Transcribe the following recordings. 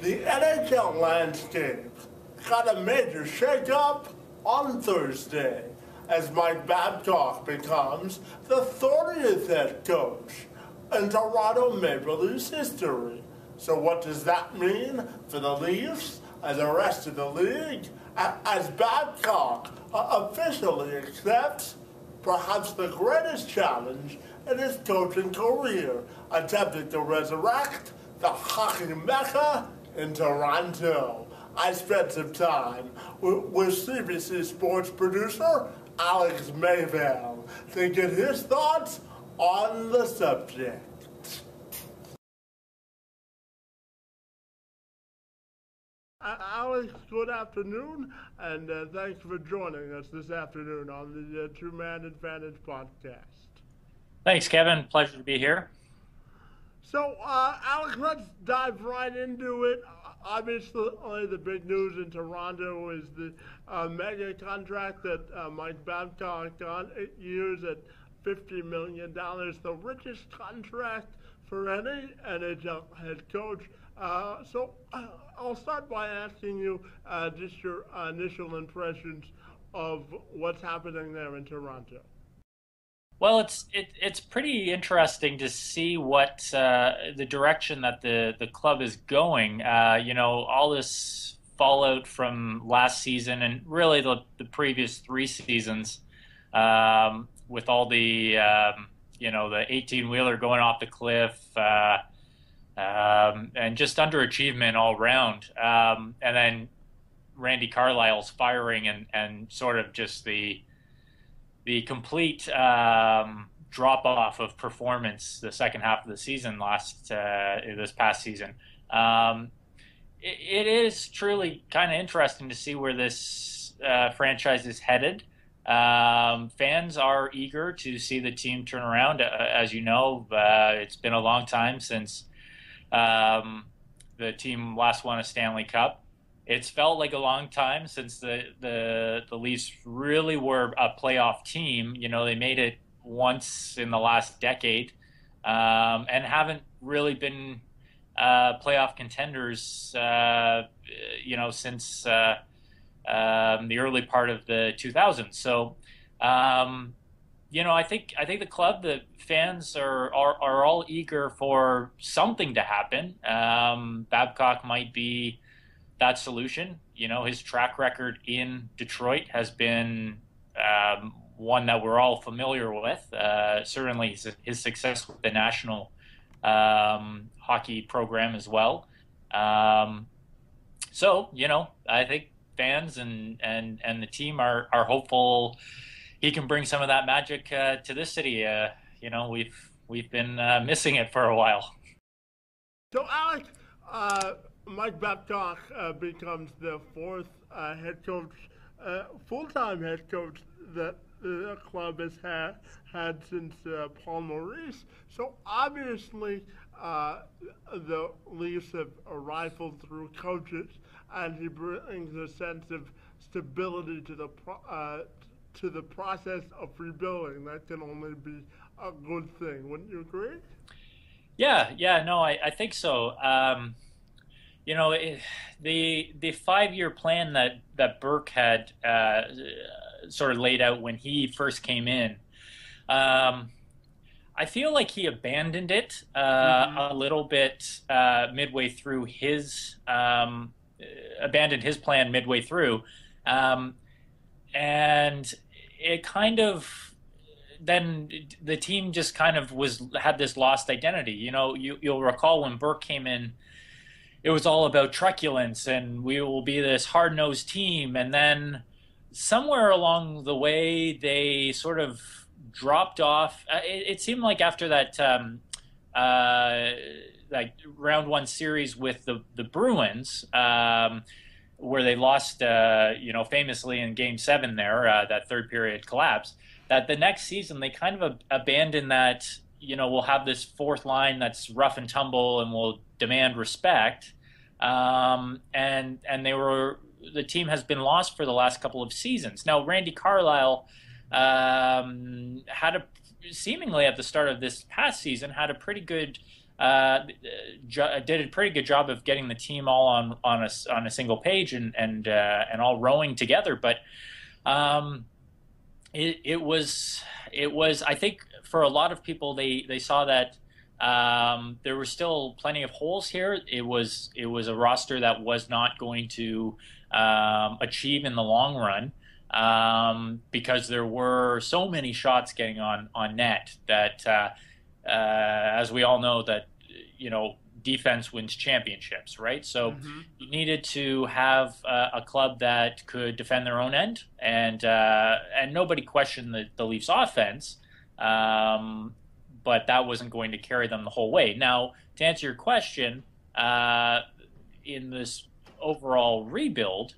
The NHL landscape got a major shake-up on Thursday as Mike Babcock becomes the 30th head coach in Toronto Maple Leafs history. So what does that mean for the Leafs and the rest of the league as Babcock officially accepts perhaps the greatest challenge in his coaching career, attempting to resurrect the hockey mecca in Toronto? I spent some time with CBC Sports producer Alex Mayville to get his thoughts on the subject. Alex, good afternoon, and thanks for joining us this afternoon on the Two-Man Advantage podcast. Thanks, Kevin. Pleasure to be here. So, Alex, let's dive right into it. Obviously, the big news in Toronto is the mega contract that Mike Babcock got, 8 years at $50 million, the richest contract for any NHL head coach. So I'll start by asking you just your initial impressions of what's happening there in Toronto. Well, it's pretty interesting to see what the direction that the club is going. All this fallout from last season and really the previous 3 seasons, with all the the 18-wheeler going off the cliff, and just underachievement all round. And then Randy Carlyle's firing and sort of just the complete drop-off of performance the second half of the season this past season. It is truly kind of interesting to see where this franchise is headed. Fans are eager to see the team turn around. As you know, it's been a long time since the team last won a Stanley Cup. It's felt like a long time since the Leafs really were a playoff team. They made it once in the last decade, and haven't really been playoff contenders, since the early part of the 2000s. So, I think the club, the fans are all eager for something to happen. Babcock might be that solution. His track record in Detroit has been one that we're all familiar with. Certainly his success with the national hockey program as well. So, I think fans and the team are hopeful he can bring some of that magic to this city. We've been missing it for a while. So, Alex, Mike Babcock becomes the 4th head coach, full-time head coach that the club has had since Paul Maurice. So obviously the Leafs have rifled through coaches, and he brings a sense of stability to the process of rebuilding. That can only be a good thing. Wouldn't you agree? No, I think so. The 5-year plan that Burke had sort of laid out when he first came in, I feel like he abandoned it a little bit midway through abandoned his plan midway through, and it kind of, then the team just kind of had this lost identity. You'll recall when Burke came in, it was all about truculence and we will be this hard-nosed team. And then somewhere along the way, they sort of dropped off. It seemed like after that round 1 series with the Bruins, where they lost, famously in Game 7 there, that third period collapse, that the next season they kind of abandoned that, we'll have this 4th line that's rough and tumble and will demand respect. And the team has been lost for the last couple of seasons. Now, Randy Carlyle seemingly at the start of this past season had a pretty good did a pretty good job of getting the team all on a single page and all rowing together. But um, it was I think for a lot of people they saw that there were still plenty of holes here. It was a roster that was not going to achieve in the long run because there were so many shots getting on net that as we all know that defense wins championships, right? So you needed to have a club that could defend their own end, and nobody questioned the Leafs' offense, but that wasn't going to carry them the whole way. Now, to answer your question, in this overall rebuild,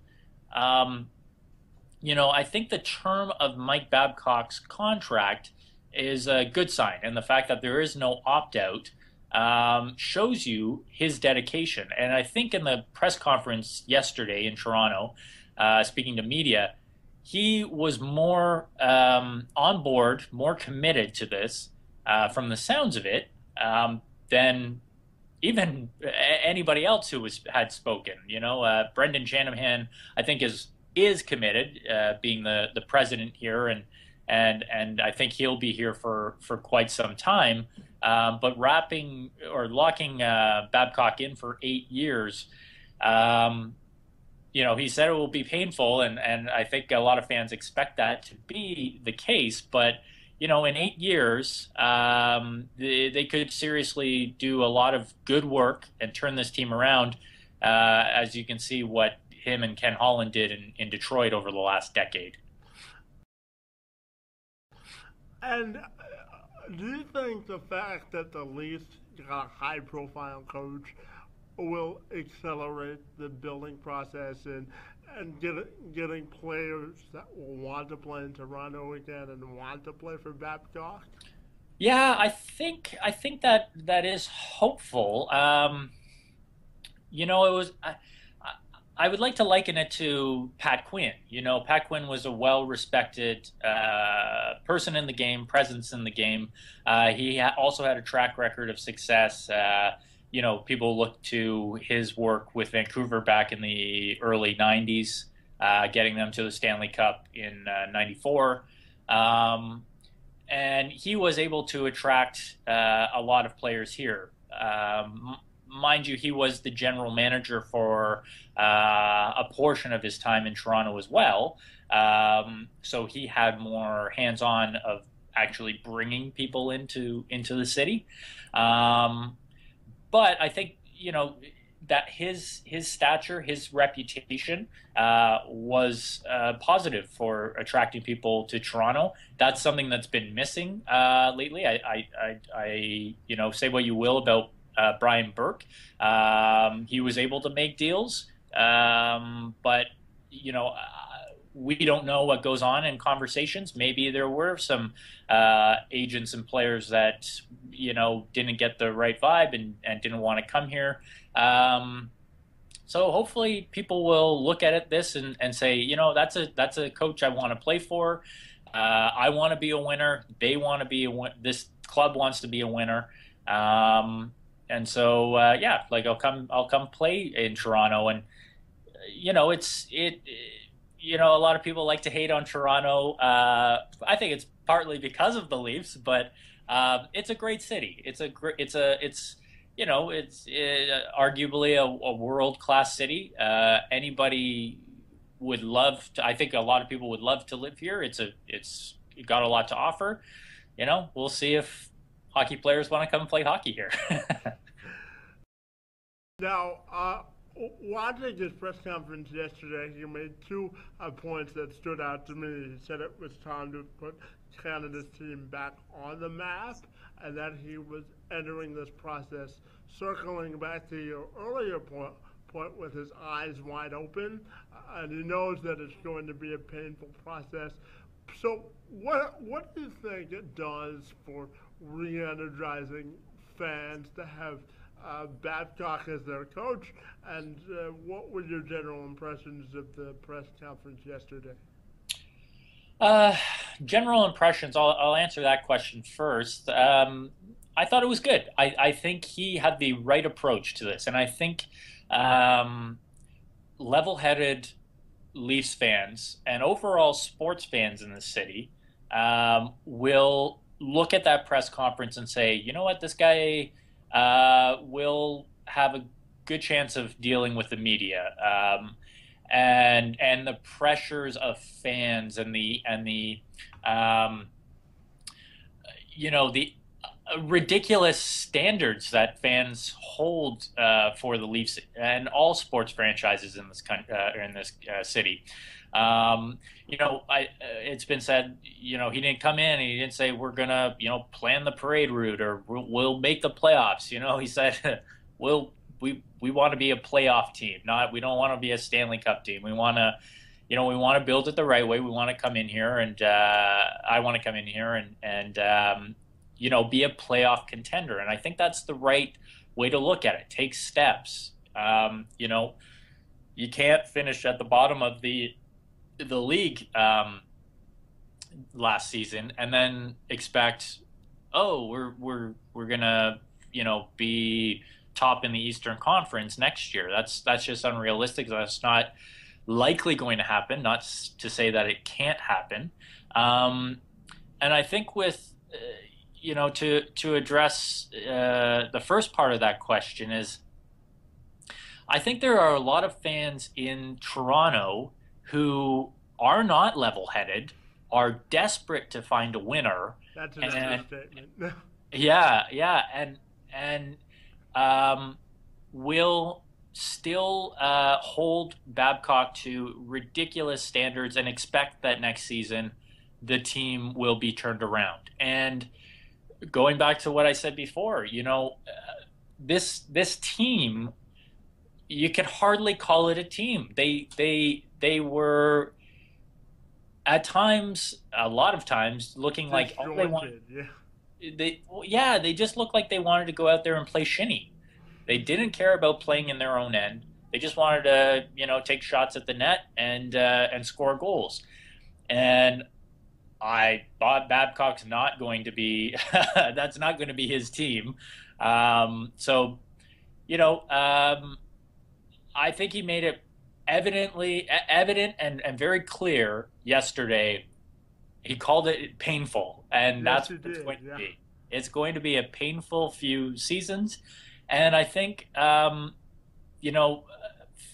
I think the term of Mike Babcock's contract is a good sign, and the fact that there is no opt-out shows you his dedication. And I think in the press conference yesterday in Toronto, speaking to media, he was more on board, more committed to this, from the sounds of it, than even anybody else who had spoken. Brendan Shanahan, I think, is committed, being the president here, and I think he'll be here for quite some time. But locking Babcock in for 8 years, he said it will be painful, and I think a lot of fans expect that to be the case. But in 8 years, they could seriously do a lot of good work and turn this team around, as you can see what him and Ken Holland did in Detroit over the last decade. And do you think the fact that the Leafs got a high-profile coach will accelerate the building process and getting players that will want to play in Toronto again and want to play for Babcock? Yeah, I think that is hopeful. It was. I would like to liken it to Pat Quinn. Pat Quinn was a well-respected person in the game, presence in the game. He also had a track record of success. People look to his work with Vancouver back in the early 90s, getting them to the Stanley Cup in '94. And he was able to attract a lot of players here. Mind you, he was the general manager for a portion of his time in Toronto as well. So he had more hands-on of actually bringing people into the city. But I think, that his stature, his reputation was positive for attracting people to Toronto. That's something that's been missing lately. I say what you will about Brian Burke. He was able to make deals, but we don't know what goes on in conversations. Maybe there were some agents and players that didn't get the right vibe and didn't want to come here. So hopefully people will look at this and say, that's a coach I want to play for. I want to be a winner. They want to be this club wants to be a winner. And so, I'll come play in Toronto, and a lot of people like to hate on Toronto. I think it's partly because of the Leafs, but it's a great city. It's arguably a world-class city. Anybody would love to. I think a lot of people would love to live here. It's got a lot to offer. We'll see if hockey players want to come and play hockey here. Now, watching his press conference yesterday, he made two points that stood out to me. He said it was time to put Canada's team back on the map, and that he was entering this process, circling back to your earlier point with his eyes wide open, and he knows that it's going to be a painful process. So what do you think it does for re-energizing fans to have Babcock as their coach, and what were your general impressions of the press conference yesterday? General impressions, I'll answer that question first. I thought it was good. I think he had the right approach to this, and I think um, level-headed Leafs fans and overall sports fans in the city will look at that press conference and say, you know what, this guy will have a good chance of dealing with the media, and the pressures of fans and the um, the ridiculous standards that fans hold for the Leafs and all sports franchises in this city. It's been said, he didn't come in and he didn't say we're gonna, plan the parade route or we'll make the playoffs. He said we want to be a playoff team, we don't want to be a Stanley Cup team. We want to. We want to build it the right way. We want to come in here, and I want to come in here and be a playoff contender. And I think that's the right way to look at it. Take steps. You can't finish at the bottom of the league last season and then expect, we're gonna be top in the Eastern Conference next year. That's just unrealistic. That's not likely going to happen. Not to say that it can't happen. And I think with to address the first part of that question is, I think there are a lot of fans in Toronto who are not level-headed, are desperate to find a winner. That's an understatement. Yeah, and will still hold Babcock to ridiculous standards and expect that next season the team will be turned around. And going back to what I said before, this team, you could hardly call it a team. They were at times, a lot of times, looking like all they wanted. They just looked like they wanted to go out there and play shinny. They didn't care about playing in their own end. They just wanted to, take shots at the net and score goals. And I thought Babcock's not going to be that's not going to be his team. I think he made it evident and very clear yesterday. He called it painful, and that's what it's going to be. It's going to be a painful few seasons. And I think,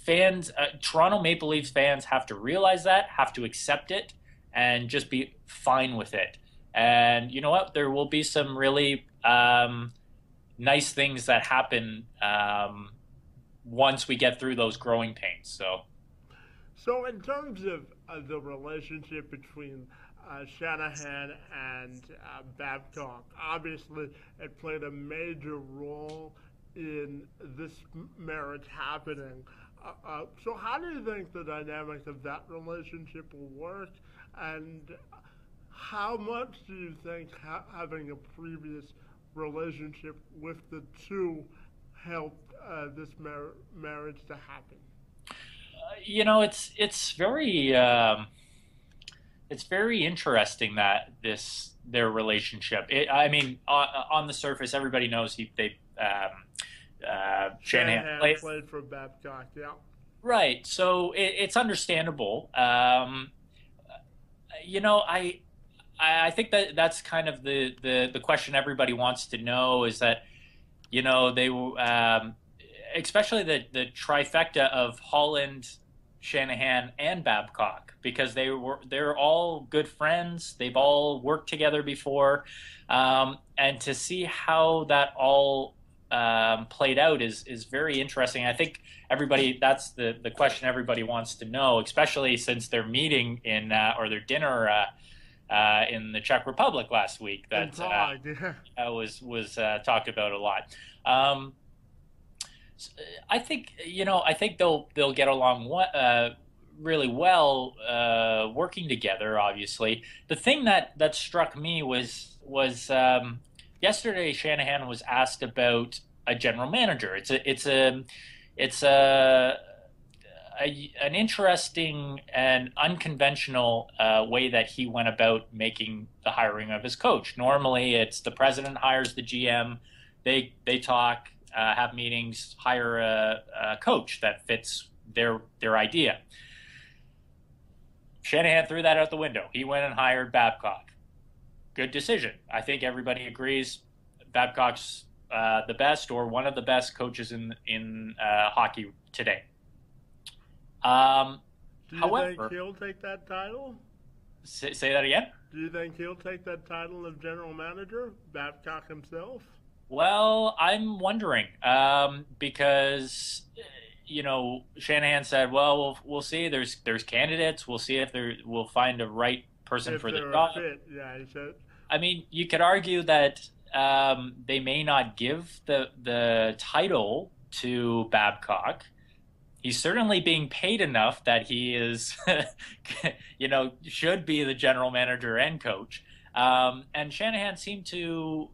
fans, Toronto Maple Leafs fans have to realize that, have to accept it, and just be fine with it. And you know what? There will be some really nice things that happen once we get through those growing pains. So in terms of the relationship between Shanahan and Babcock, obviously it played a major role in this marriage happening. So how do you think the dynamics of that relationship will work, and how much do you think having a previous relationship with the two helped this marriage to happen? It's very interesting that their relationship. On the surface, everybody knows Shanahan played for Babcock, yeah. Right. So it's understandable. I think that's kind of the question everybody wants to know, is that they especially the trifecta of Holland, Shanahan, and Babcock, because they're all good friends. They've all worked together before, and to see how that all played out is very interesting. I think that's the question everybody wants to know, especially since their meeting or their dinner in the Czech Republic last week that was talked about a lot. I think they'll get along really well working together. Obviously, the thing that struck me was yesterday Shanahan was asked about a general manager. It's a an interesting and unconventional way that he went about making the hiring of his coach. Normally, it's the president hires the GM, they talk, have meetings, hire a coach that fits their idea. Shanahan threw that out the window. He went and hired Babcock. Good decision. I think everybody agrees Babcock's the best or one of the best coaches in hockey today. Do you However, think he'll take that title? Say that again? Do you think he'll take that title of general manager, Babcock himself? Well, I'm wondering because Shanahan said, "Well, we'll see. There's candidates. We'll see if we'll find a right person for the job." Yeah, he said. I mean, you could argue that they may not give the title to Babcock. He's certainly being paid enough that he is, should be the general manager and coach. And Shanahan seemed to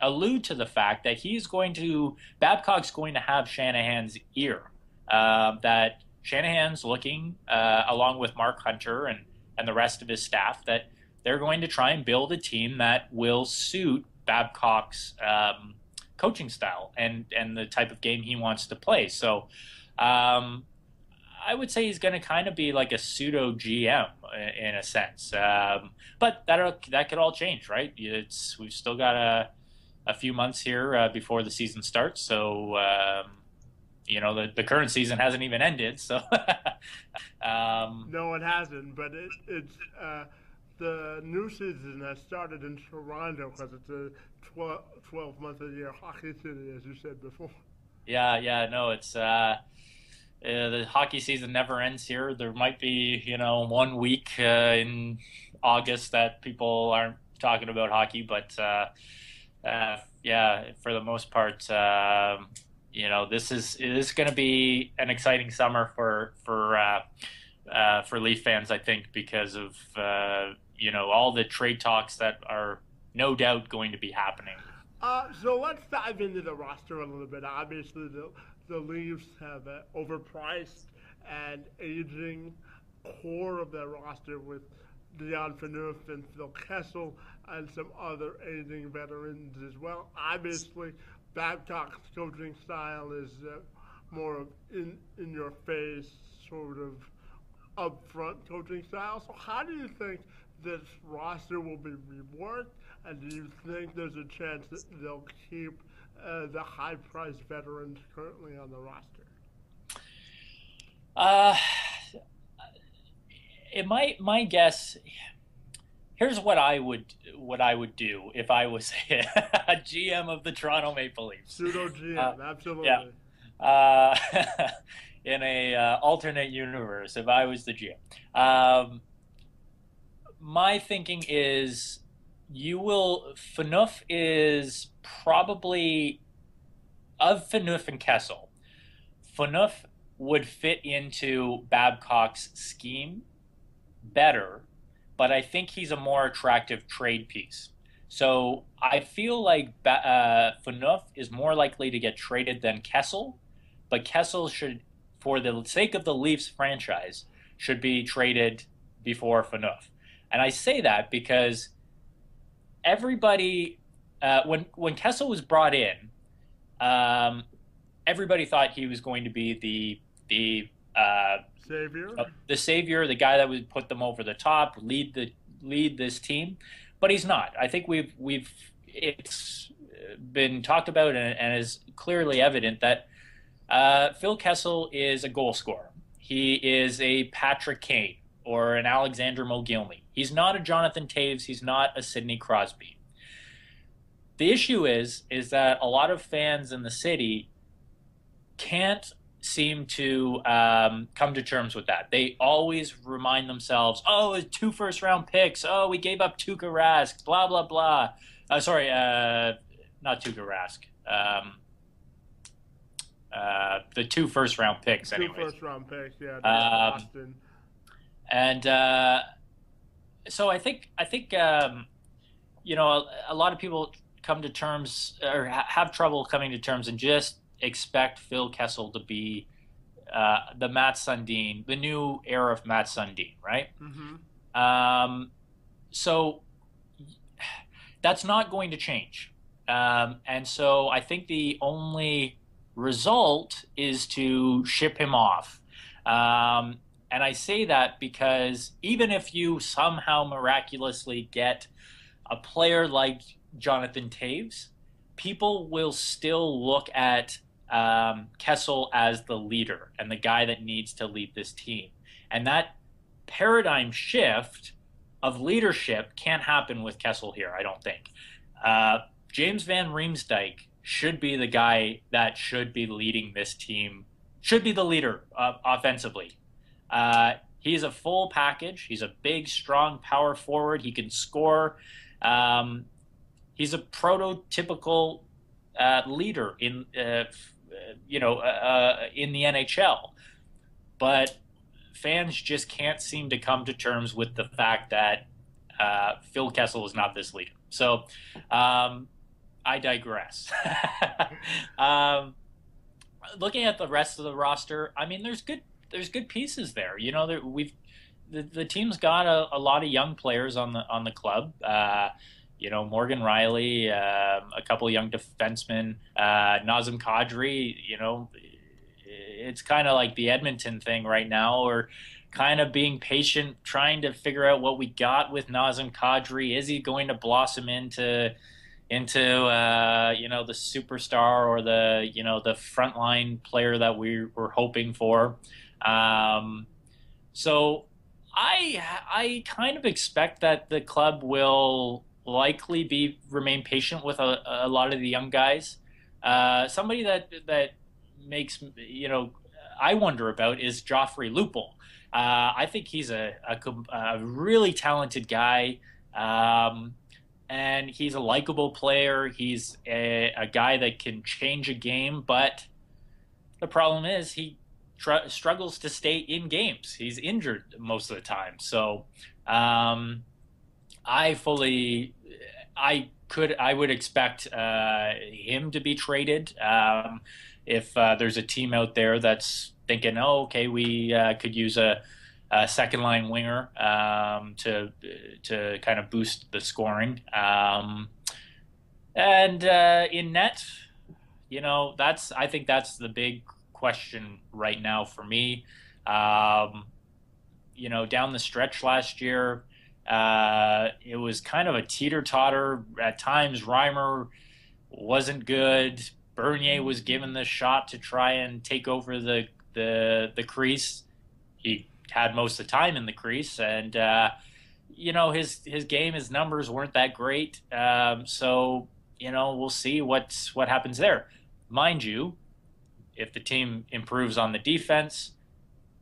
allude to the fact that Babcock's going to have Shanahan's ear. That Shanahan's looking, along with Mark Hunter and the rest of his staff, that they're going to try and build a team that will suit Babcock's coaching style and the type of game he wants to play. So I would say he's going to kind of be like a pseudo GM in a sense. But that could all change, right? We've still got a few months here before the season starts. So, the current season hasn't even ended. So, no, it hasn't. But it's the new season has started in Toronto because it's a 12-month-a-year hockey city, as you said before. Yeah, no, it's the hockey season never ends here. There might be 1 week in August that people aren't talking about hockey, but for the most part, this is going to be an exciting summer for Leaf fans, I think, because of all the trade talks that are no doubt going to be happening. So let's dive into the roster a little bit. Obviously, the Leafs have an overpriced and aging core of their roster with Dion Phaneuf and Phil Kessel and some other aging veterans as well. Obviously, Babcock's coaching style is more of in-your-face sort of upfront coaching style. So how do you think this roster will be reworked, and do you think there's a chance that they'll keep the high-priced veterans currently on the roster? My guess. Here's what I would do if I was a GM of the Toronto Maple Leafs. Pseudo GM, absolutely. Yeah. In a alternate universe, if I was the GM, my thinking is Phaneuf is probably, of Phaneuf and Kessel, Phaneuf would fit into Babcock's scheme better, but I think he's a more attractive trade piece. So I feel like Phaneuf is more likely to get traded than Kessel, but Kessel should, for the sake of the Leafs franchise, should be traded before Phaneuf. And I say that because everybody, when Kessel was brought in, everybody thought he was going to be the savior, the guy that would put them over the top, lead this team, but he's not. I think it's been talked about and is clearly evident that Phil Kessel is a goal scorer. He is a Patrick Kane or an Alexander Mogilny. He's not a Jonathan Toews. He's not a Sidney Crosby. The issue is that a lot of fans in the city can't seem to come to terms with that. They always remind themselves, oh, it's 2 first-round picks. Oh, we gave up Tuukka Rask, blah, blah, blah. Sorry, not Tuukka Rask. The 2 first-round picks, anyways. 2 first-round picks, yeah. Boston. And so I think a lot of people come to terms or have trouble coming to terms and just expect Phil Kessel to be the Matt Sundin, the new era of Matt Sundin, right? Mm-hmm. So that's not going to change. And so I think the only result is to ship him off. And I say that because even if you somehow miraculously get a player like Jonathan Taves, people will still look at Kessel as the leader and the guy that needs to lead this team. And that paradigm shift of leadership can't happen with Kessel here, I don't think. James Van Riemsdyk should be the guy that should be leading this team, should be the leader offensively. He's a full package. He's a big, strong power forward. He can score. He's a prototypical leader in in the NHL. But fans just can't seem to come to terms with the fact that Phil Kessel is not this leader. So I digress. Looking at the rest of the roster, I mean, there's good pieces there. You know, the team's got a lot of young players on the club. Morgan Riley, a couple of young defensemen, Nazem Kadri. It's kind of like the Edmonton thing right now, or kind of being patient, trying to figure out what we got with Nazem Kadri. Is he going to blossom into the superstar or the frontline player that we were hoping for? So I kind of expect that the club will likely remain patient with a lot of the young guys. Somebody that makes I wonder about is Joffrey Lupul. I think he's a really talented guy. And he's a likable player. He's a guy that can change a game, but the problem is he struggles to stay in games. He's injured most of the time. So I would expect him to be traded if there's a team out there that's thinking, oh, okay, we could use a second line winger to kind of boost the scoring. And in net, I think that's the big question right now for me. Down the stretch last year, it was kind of a teeter-totter. At times, Reimer wasn't good. Bernier was given the shot to try and take over the crease. He had most of the time in the crease, and his game, his numbers weren't that great. So we'll see what happens there. Mind you, if the team improves on the defense,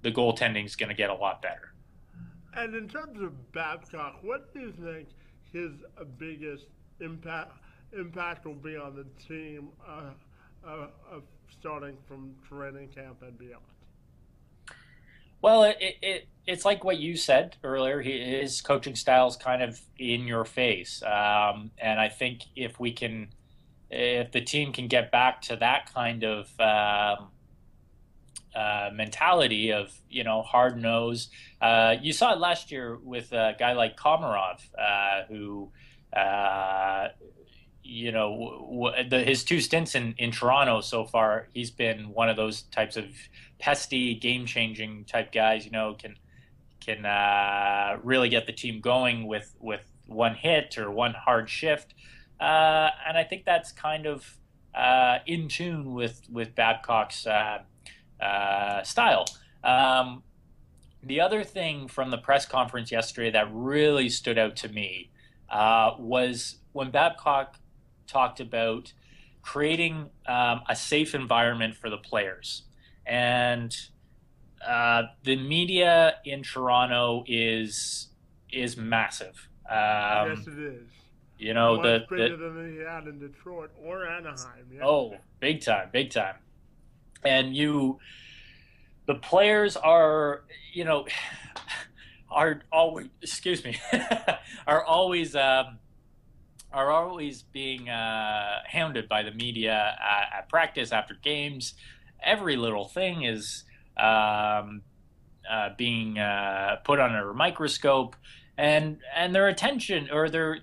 the goaltending is going to get a lot better. And in terms of Babcock, what do you think his biggest impact will be on the team starting from training camp and beyond? Well, it's like what you said earlier. His coaching style is kind of in your face, and I think if the team can get back to that kind of mentality of hard nose, you saw it last year with a guy like Komarov, who his two stints in Toronto so far, he's been one of those types of pesty, game-changing type guys. Can really get the team going with one hit or one hard shift, and I think that's kind of in tune with Babcock's style. The other thing from the press conference yesterday that really stood out to me was when Babcock talked about creating a safe environment for the players. And the media in Toronto is massive. Yes, it is. Much bigger than he had in Detroit or Anaheim. Yeah. Oh, big time. And the players are always, excuse me, are always being hounded by the media at practice, after games. Every little thing is being put under a microscope, and their attention, or their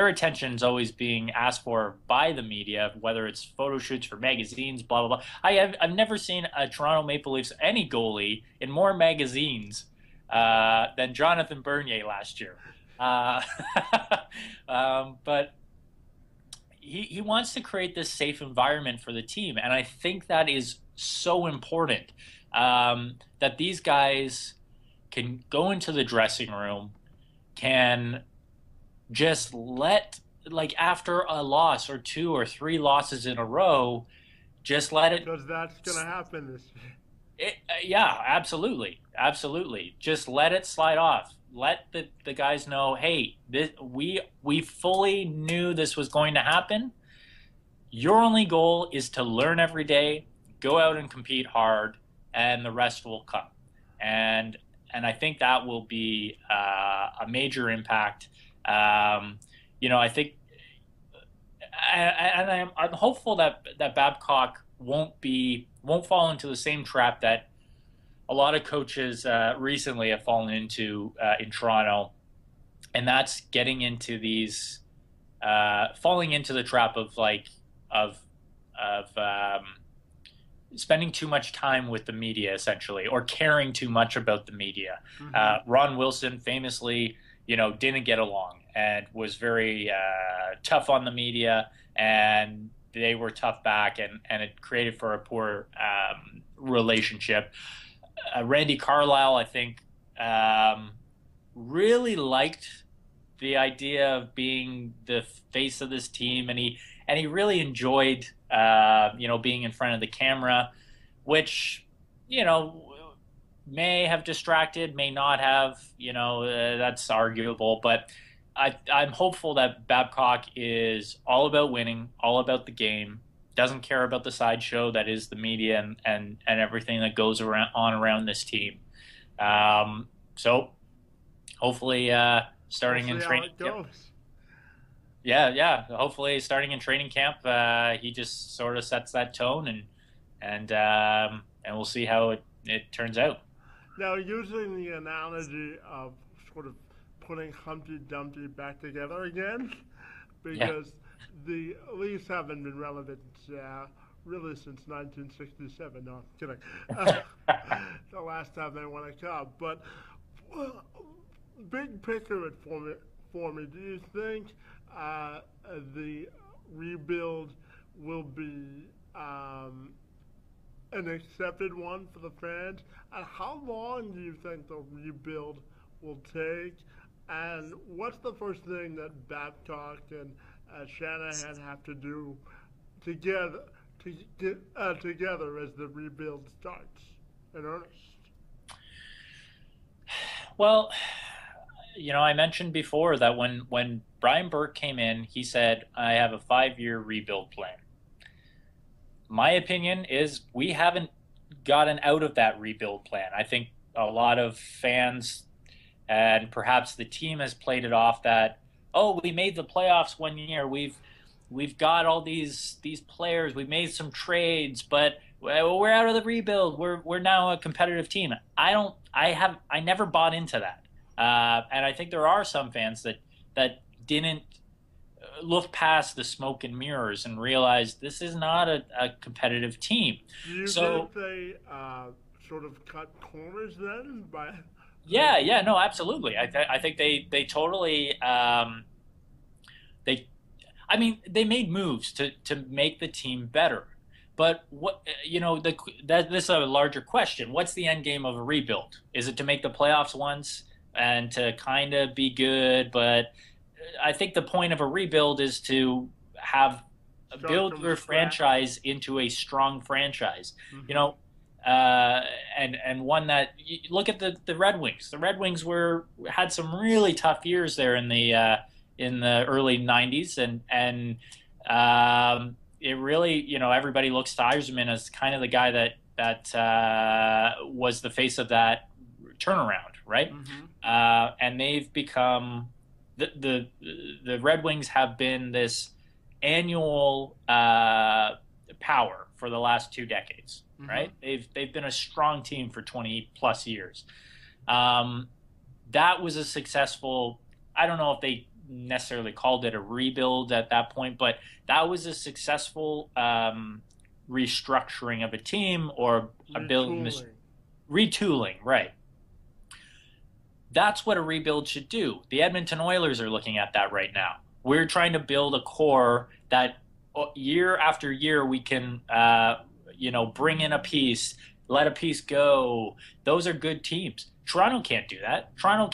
attention's always being asked for by the media, whether it's photo shoots for magazines, blah blah blah. I've never seen a Toronto Maple Leafs any goalie in more magazines than Jonathan Bernier last year. But he wants to create this safe environment for the team, and I think that is so important, that these guys can go into the dressing room, can just let, like, after a loss or 2 or 3 losses in a row, just let it. Because that's going to happen this year. Yeah, absolutely. Just let it slide off. Let the guys know, hey, we fully knew this was going to happen. Your only goal is to learn every day, go out and compete hard, and the rest will come. And I think that will be a major impact. I think, and I'm hopeful that Babcock won't fall into the same trap that a lot of coaches recently have fallen into in Toronto, and that's getting into these, falling into the trap of spending too much time with the media, essentially, or caring too much about the media. Mm-hmm. Ron Wilson famously, didn't get along and was very tough on the media, and they were tough back, and it created for a poor relationship. Randy Carlyle, I think, really liked the idea of being the face of this team, and he really enjoyed being in front of the camera, which may have distracted, may not have, that's arguable, but I'm hopeful that Babcock is all about winning, all about the game, doesn't care about the sideshow that is the media and everything that goes around this team. So hopefully starting in training camp. Yeah. Hopefully starting in training camp, he just sort of sets that tone, and we'll see how it turns out. Now, using the analogy of sort of putting Humpty Dumpty back together again, because the Leafs haven't been relevant really since 1967. No, I'm kidding. The last time they won a cup. But big picture for me, do you think the rebuild will be an accepted one for the fans? And how long do you think the rebuild will take? And what's the first thing that Babcock and Shanahan have to do together as the rebuild starts in earnest? Well, I mentioned before that when Brian Burke came in, he said, I have a 5-year rebuild plan. My opinion is we haven't gotten out of that rebuild plan. I think a lot of fans and perhaps the team has played it off that, we made the playoffs 1 year. We've got all these players. We've made some trades, but we're out of the rebuild. We're now a competitive team. I never bought into that. And I think there are some fans that didn't look past the smoke and mirrors and realize this is not a competitive team. Do you think they sort of cut corners then? Yeah, no, absolutely. I think they totally they made moves to make the team better. But this is a larger question. What's the end game of a rebuild? Is it to make the playoffs once and to kind of be good? But I think the point of a rebuild is to build your franchise into a strong franchise. Mm-hmm. And one that, look at the Red Wings. The Red Wings had some really tough years there in the early 90s, and it really, everybody looks to Yzerman as kind of the guy that was the face of that turnaround, right? Mm-hmm. And they've become the Red Wings have been this annual power for the last 2 decades, Mm-hmm. right? They've been a strong team for 20 plus years. That was a successful, I don't know if they necessarily called it a rebuild at that point, but that was a successful restructuring of a team or a retooling, right? That's what a rebuild should do. The Edmonton Oilers are looking at that right now. We're trying to build a core that year after year we can, bring in a piece, let a piece go. Those are good teams. Toronto can't do that. Toronto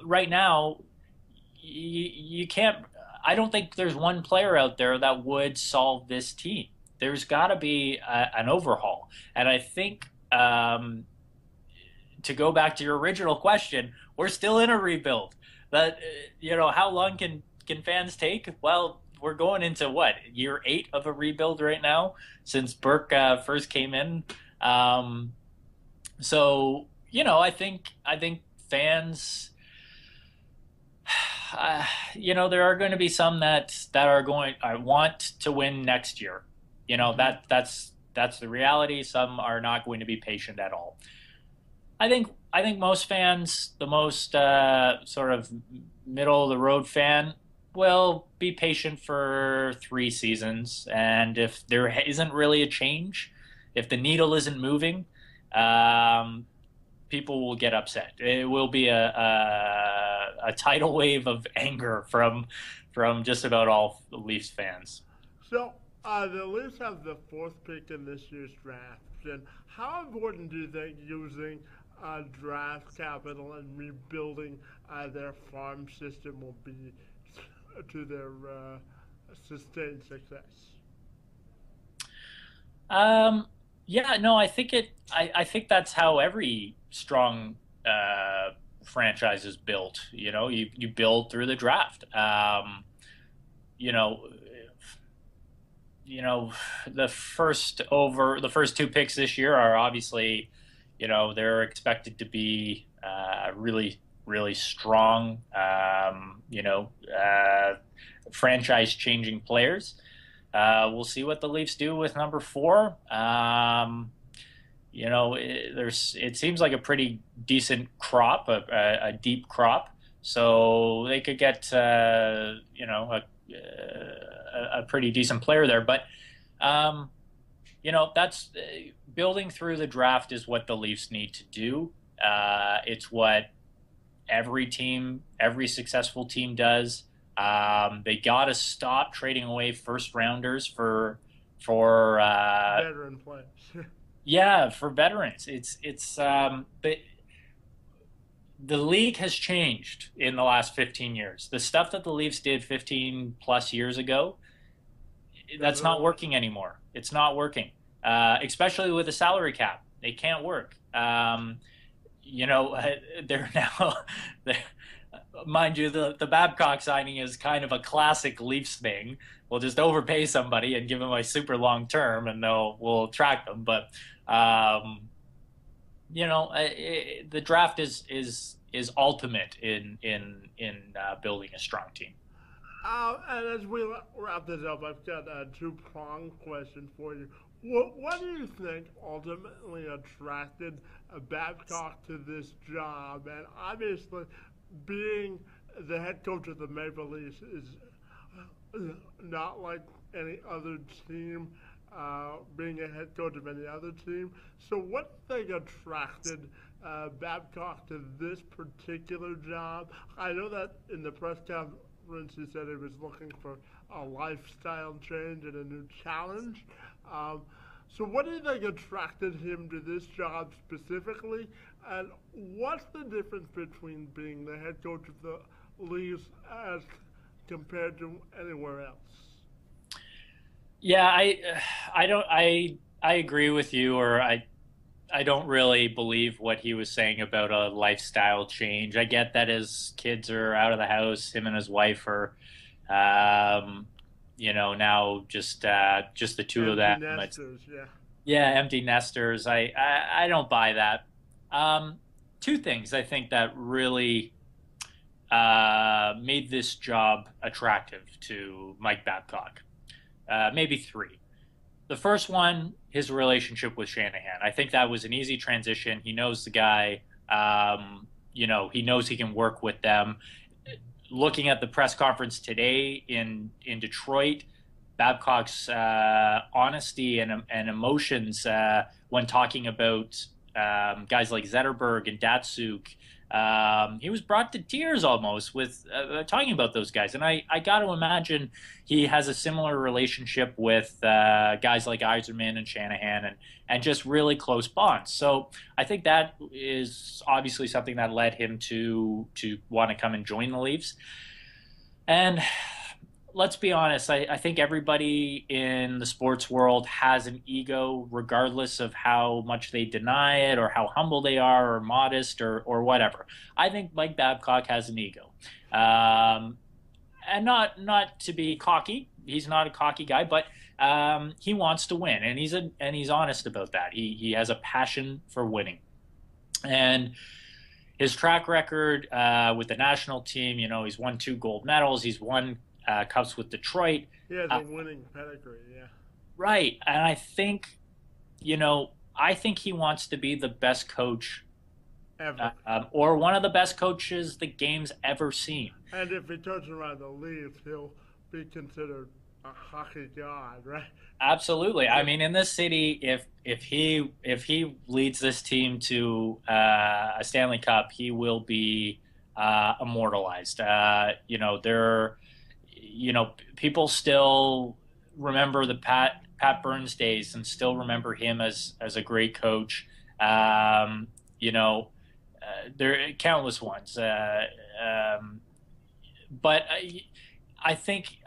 right now, you can't. I don't think there's one player out there that would solve this team. There's got to be an overhaul. And I think to go back to your original question, we're still in a rebuild. That how long can fans take? Well, we're going into year 8 of a rebuild right now since Burke first came in. So I think fans. There are going to be some that are going. I want to win next year. That's the reality. Some are not going to be patient at all. I think most fans, the most sort of middle of the road fan, will be patient for 3 seasons, and if there isn't really a change, if the needle isn't moving, people will get upset. It will be a tidal wave of anger from just about all Leafs fans. So the Leafs have the 4th pick in this year's draft, and how important do you think using draft capital and rebuilding their farm system will be to their sustained success? I think I think that's how every strong franchise is built. You build through the draft. The first 2 picks this year are obviously, they're expected to be really, really strong. Franchise-changing players. We'll see what the Leafs do with number 4. It seems like a pretty decent crop, a deep crop. So they could get, a pretty decent player there. But, that's building through the draft is what the Leafs need to do. It's what every successful team does. They got to stop trading away first rounders for veteran players. Yeah, for veterans. But the league has changed in the last 15 years. The stuff that the Leafs did 15 plus years ago, that's not working anymore. It's not working, especially with the salary cap. They can't work. They're now. Mind you, the Babcock signing is kind of a classic Leafs thing. We'll just overpay somebody and give them a super long term, and we'll track them. But the draft is ultimate in building a strong team. And as we wrap this up, I've got a 2-pronged question for you. What do you think ultimately attracted Babcock to this job? And obviously, being the head coach of the Maple Leafs is not like any other team, being a head coach of any other team. So what thing attracted Babcock to this particular job? I know that in the press conference he said he was looking for a lifestyle change and a new challenge. So what do you think attracted him to this job specifically? And what's the difference between being the head coach of the Leafs as compared to anywhere else? Yeah, I agree with you, or I don't really believe what he was saying about a lifestyle change. I get that his kids are out of the house. Him and his wife are, now just the two of them. Empty nesters, yeah. Yeah, empty nesters. I don't buy that. 2 things I think that really made this job attractive to Mike Babcock. maybe three. The first one, his relationship with Shanahan. I think that was an easy transition. He knows the guy. He knows he can work with them. Looking at the press conference today in Detroit, Babcock's honesty and emotions when talking about guys like Zetterberg and Datsuk. He was brought to tears almost with talking about those guys. And I got to imagine he has a similar relationship with guys like Yzerman and Shanahan and just really close bonds. So I think that is obviously something that led him to want to come and join the Leafs. And let's be honest, I think everybody in the sports world has an ego, regardless of how much they deny it or how humble they are or modest or whatever. I think Mike Babcock has an ego. And not to be cocky. He's not a cocky guy, but he wants to win, and he's honest about that. He has a passion for winning. And his track record with the national team, he's won 2 gold medals. He's won Cups with Detroit. He has a winning pedigree, yeah. Right. And I think he wants to be the best coach ever. Or one of the best coaches the game's ever seen. And if he turns around the Leafs, he'll be considered a hockey god, right? Absolutely. I mean, in this city, if he leads this team to a Stanley Cup, he will be immortalized. People still remember the Pat Burns days and still remember him as a great coach. There are countless ones. But I think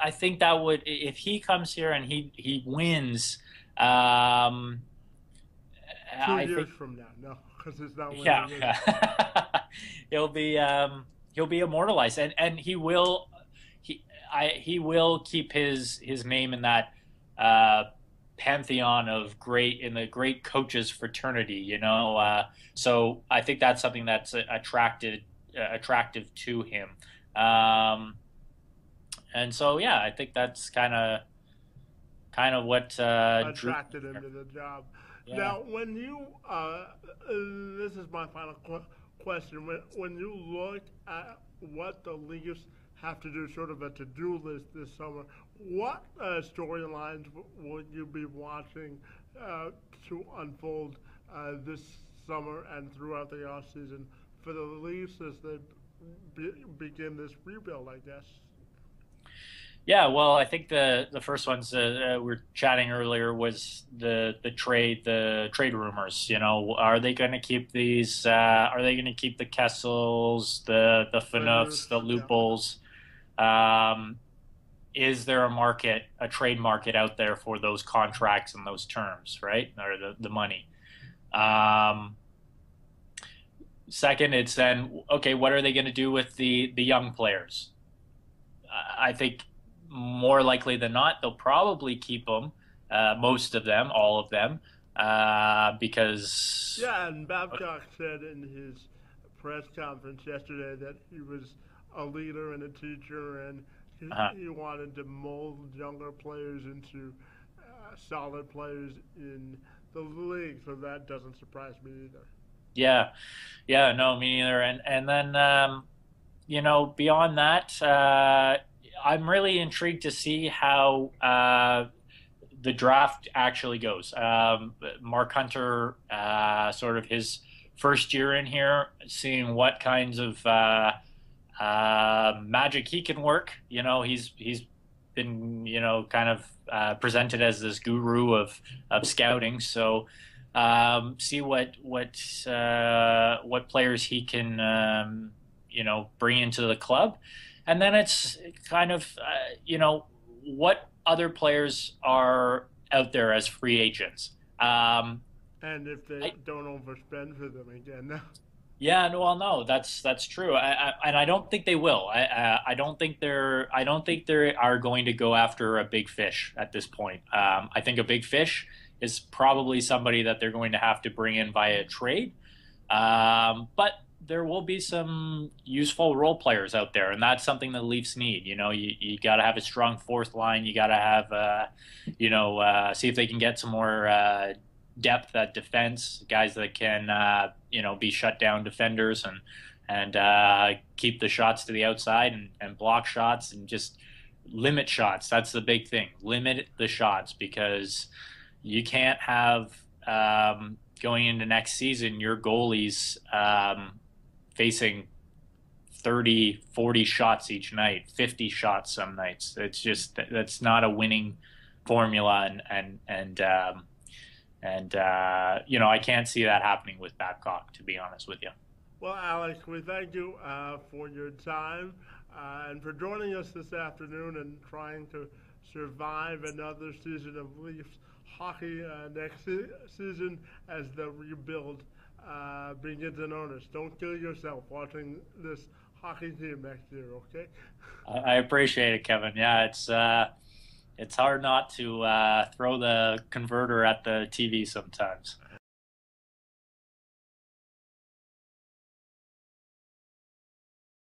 that would, if he comes here and he wins, 2 years from now, no, because it's not winning. Yeah, he'll be immortalized, and he will keep his name in that pantheon of the great coaches fraternity. So I think that's something that's attractive to him. And so, yeah, I think that's kind of what attracted him to the job. Yeah. Now, when you this is my final question. When you look at what the Leafs have to do, sort of a to-do list this summer, what storylines will you be watching to unfold this summer and throughout the off season for the Leafs as they begin this rebuild, I guess? Yeah, well, I think the first ones we were chatting earlier was the trade rumors. Are they going to keep these? Are they going to keep the Kessels, the Phaneufs, the Lupels? Is there a trade market out there for those contracts and those terms, right? Or the money. Second, it's then, okay, what are they going to do with the young players? I think more likely than not, they'll probably keep them, most of them, all of them, because... Yeah, and Babcock said in his press conference yesterday that he was a leader and a teacher, and he wanted to mold younger players into solid players in the league, so that doesn't surprise me either. Yeah, no, me neither. And then, beyond that, I'm really intrigued to see how the draft actually goes. Mark Hunter, sort of his first year in here, seeing what kinds of magic he can work. He's been, kind of presented as this guru of scouting. So see what players he can, bring into the club. And then it's kind of, what other players are out there as free agents. And if they don't overspend for them again. Yeah, no, that's true. And I don't think they will. I don't think they are going to go after a big fish at this point. I think a big fish is probably somebody that they're going to have to bring in via trade. But there will be some useful role players out there, and that's something the Leafs need. You got to have a strong fourth line. You got to have, see if they can get some more depth at defense, guys that can, be shut down defenders and keep the shots to the outside and block shots and just limit shots. That's the big thing. Limit the shots, because you can't have going into next season your goalies facing 30, 40 shots each night, 50 shots some nights. It's just, that's not a winning formula, and I can't see that happening with Babcock, to be honest with you. Well, Alex, we thank you for your time and for joining us this afternoon and trying to survive another season of Leafs hockey next season as the rebuild begins in earnest. Don't kill yourself watching this hockey team next year, okay? I appreciate it, Kevin. Yeah, it's hard not to throw the converter at the TV sometimes.